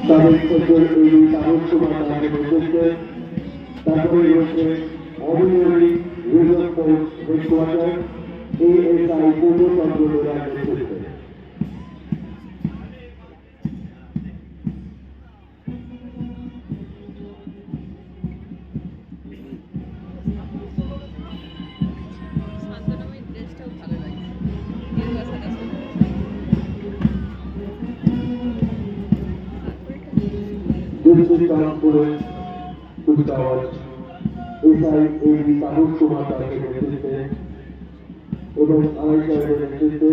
তাদের থেকে এই তাদের সময় তাদের নেতৃত্বে তারপরে রয়েছে ordinary reserve force headquarter ASI পূর্ণচন্দ্র বেরার নেতৃত্বে। কানপুরে কুচকাওয়াজ SI তারুণ কুমার দাসের নেতৃত্বে এবং আড়াই সাহেবের নেতৃত্বে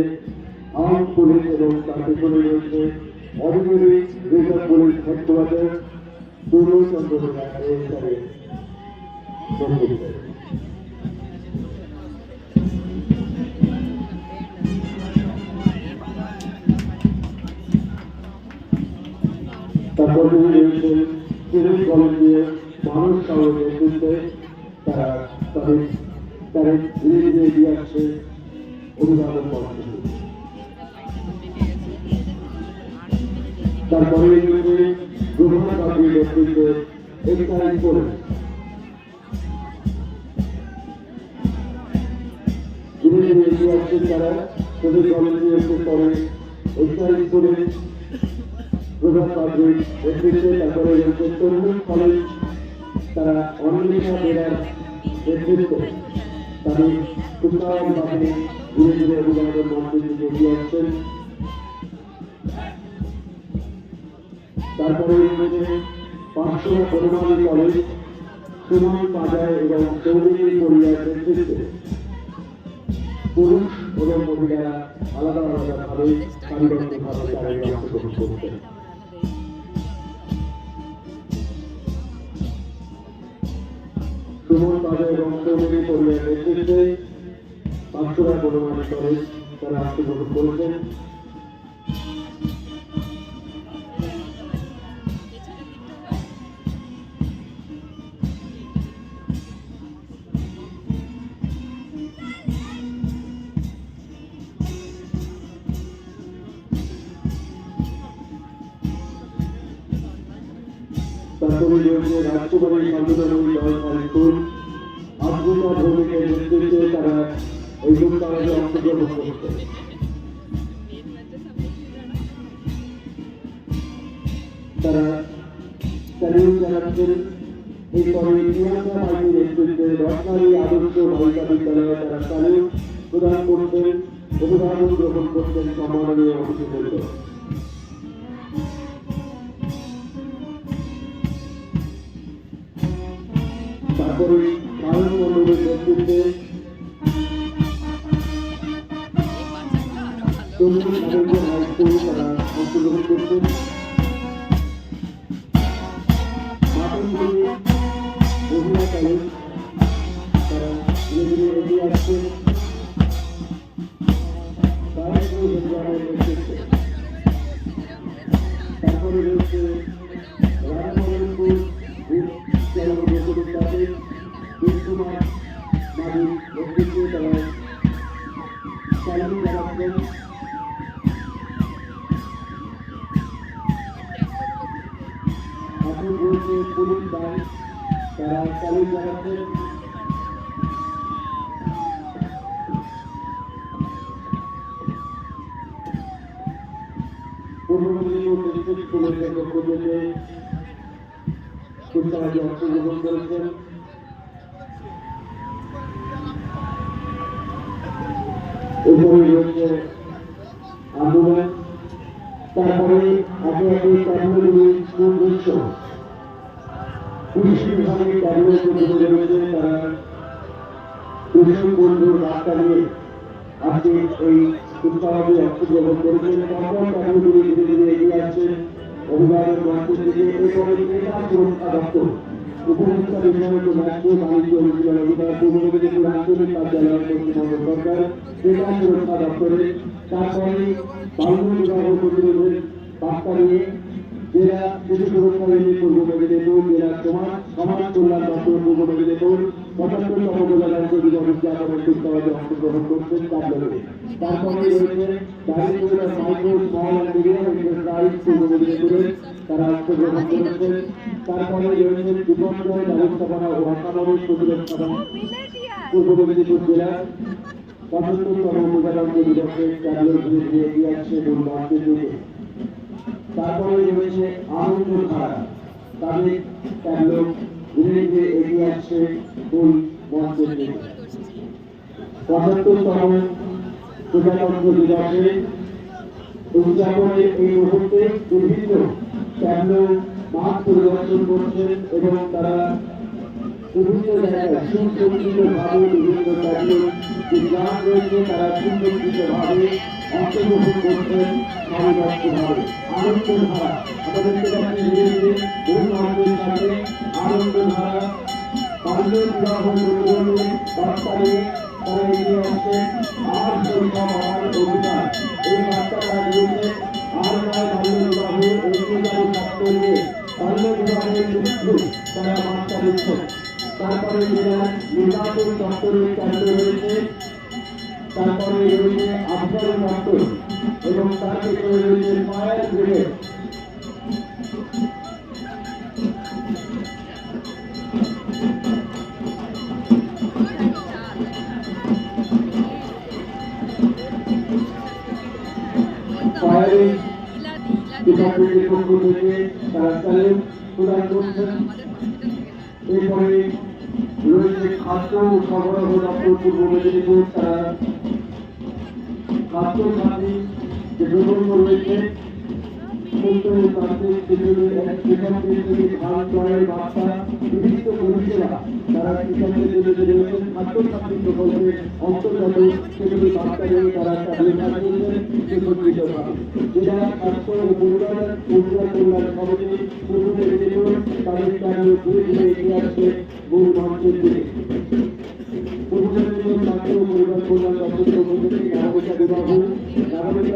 আর্ম পুলিশ এবং তার পেছনে রয়েছে অর্ডিনারি রিজার্ভ পুলিশ হেডকোয়ার্টার পূর্ণচন্দ্র বেরার ASI নেতৃত্বে। তারপর রয়েছে সিভিল ভলেন্টিয়ার মানুষ সাহের নেতৃত্বে তারা তাদের ধীরে ধীরে এগিয়ে আসছে অভিভাবক কর্মসূচি। তারপরে রয়েছে রঘুনাথ বাবুর নেতৃত্বে এক্সাইজ পুলিশ। ধীরে ধীরে এগিয়ে আসছেন তারা সিভিল ভলেন্টিয়ারকে পরে এক্সাইজ পুলিশ রঘুনাথ বাবুর নেতৃত্বে। তারপরে রয়েছে তরুণ কলেজ তারা অনিমেষা বেরার নেতৃত্বে তাদের কুচকাওয়াজ বাহিনী ধীরে ধীরে অভিযানের মঞ্চের দিকে এগিয়ে আসছেন। তারপরে রয়েছে 500 বনমালী কলেজ সুমন পাজায় এবং চৌধুরী পরিবার নেতৃত্বে পুরুষ এবং মহিলারা আলাদা আলাদা ভাবে সারিবদ্ধভাবে তারা অংশগ্রহণ করছেন। সুমন পাজায় এবং চৌধুরী পরিবার নেতৃত্বে 500 বনমালী কলেজ তারা অংশগ্রহণ করেছেন। তারপরে রয়েছে রাজকুমারী শান্তনময়ী গার্লস হাই স্কুল আবদুল্লাহ ভৌমিকের নেতৃত্বে তারা এই কুচকাওয়াজে অংশগ্রহণ করছে। তারা স্যালিউট জানাচ্ছেন। এরপরে প্রিয়াঙ্কা মাইতির নেতৃত্বে রত্নালী আদর্শ বালিকা বিদ্যালয়ে তারা স্যালিউট প্রদান করছেন, অভিবাদন গ্রহণ করছেন সম্মাননীয় অতিথিবৃন্দ। তারপরে কারণ মন্ডলের নেতৃত্বে হাই স্কুল তারা অংশগ্রহণ করছেন। মহিলা কলেজ তারা ধীরে ধীরে এগিয়ে আসছেন নেতৃত্বে। তারপরে রয়েছে রাধামোহনপুর কুমার বাবুর নেতৃত্বে তারা স্যালুট জানাচ্ছেন। এখন রয়েছে পুলিশ ব্যাংক তারা স্যালুট জানাচ্ছেন। পূর্ব মেদিনীপুর ডিস্ট্রিক্ট পুলিশের পক্ষ থেকে কুচকাওয়াজে অংশগ্রহণ করেছেন। এরপরে রয়েছে আন্দোলন। তারপরে একে একে ক্যাডমিলি স্কুল দৃশ্য কৃষি বিভাগের ক্যাডমিলি রয়েছে তারা কৃষক বন্ধুর বার্তা নিয়ে আজকে এই কুচকাওয়াজে অংশগ্রহণ করেছেন। তখন ক্যাডমিলি ধীরে ধীরে এগিয়ে আসছেন অভিভাবক মঞ্চের দিকে। এরপরে ক্রীড়া সুরক্ষা দপ্তর উপভোক্তা বিষয়ক রাষ্ট্র বাণিজ্য অনুশীলন অধিকার পূর্ব মেদিনীপুর আঞ্চলিক কার্যালয় পশ্চিমবঙ্গ সরকার ক্রীড়া সুরক্ষা দপ্তরে। তারপরে বাল্য বিবাহ প্রতিরোধের বার্তা নিয়ে জেলা শিশু সুরক্ষা বাহিনী পূর্ব মেদিনীপুর, জেলা সমাজ কল্যাণ দপ্তর পূর্ব মেদিনীপুর, 75তম প্রজাতন্ত্র দিবস উদযাপনের কুচকাওয়াজে অংশগ্রহণ করছেন ট্যাবলোতে। তারপরে রয়েছে দারিদ্র micro small and medium enterprise পূর্ব মেদিনীপুরে, তারা অংশগ্রহণ করেছেন। তারপরে রয়েছে বিপর্যয় ব্যবস্থাপনা ও অসামরিক প্রতিরক্ষা পূর্ব মেদিনীপুর জেলার 75তম প্রজাতন্ত্র দিবসের ট্যাবলোর বিরুদ্ধে এগিয়ে আসছে দুর্গাপুর যুগে। তারপরে রয়েছে আনন্দধারা, তাদের ট্যাবলো বিরুদ্ধে এগিয়ে আসছে ফুল মঞ্চের দিকে। 75তম প্রজাতন্ত্র দিবসে উদযাপনের এই মুহূর্তে বিভিন্ন ট্যাবলো মাঠ পরিদর্শন করছেন এবং তারা বিভিন্ন জায়গায় সুসজ্জিতভাবে বিভিন্ন ট্যাবলো যে গ্রাম রয়েছে তারা সুসজ্জিতভাবে অংশগ্রহণ করছেন সারিবদ্ধভাবে। আনন্দধারা আমাদেরকে কাছে রয়েছে মূল মঞ্চের সাথে আনন্দধারা বাল্য বিবাহ প্রতিবন্ধী বার্তা নিয়ে তারা এগিয়ে আসছেন। আর সংখ্যা বাড়ার অধিকার এই বার্তা তারা দিয়েছেন। আর নয় বাল্য বিবাহ এগিয়ে যাবে ছাত্রকে বাল্য বিবাহের বিরুদ্ধে তারা বার্তা দিচ্ছেন। তারপরে জেলার নির্বাচন দপ্তরের কেন্দ্র রয়েছে, তারপরে রয়েছে আবহাওয়া দপ্তর এবং তার ভিতরে রয়েছে ফায়ার ব্রিগেড। ফায়ারিং ডিপার্টমেন্টের পক্ষ থেকে তারা স্যালুট প্রদান করছেন। এরপরে রয়েছে খাদ্য ও সরবরাহ দপ্তর পূর্ব মেদিনীপুর, তারা খাদ্য খাতে যে প্রকল্প রয়েছে ধান ক্রয়ের বার্তা বিভিন্ন পরিষেবা তারা কৃষকদের জন্য রয়েছেন খাদ্য খাদ্য প্রকল্পের অন্তর্গত সেগুলি বার্তা নিয়ে তারা জেলা স্বাস্থ্য ও পরিবার কল্যাণ সমিতি পূর্ব মেদিনীপুর তাদের এগিয়ে আসছে মূল মঞ্চের দিকে। পূর্ব মেদিনীপুর স্বাস্থ্য ও পরিবার কল্যাণ দপ্তর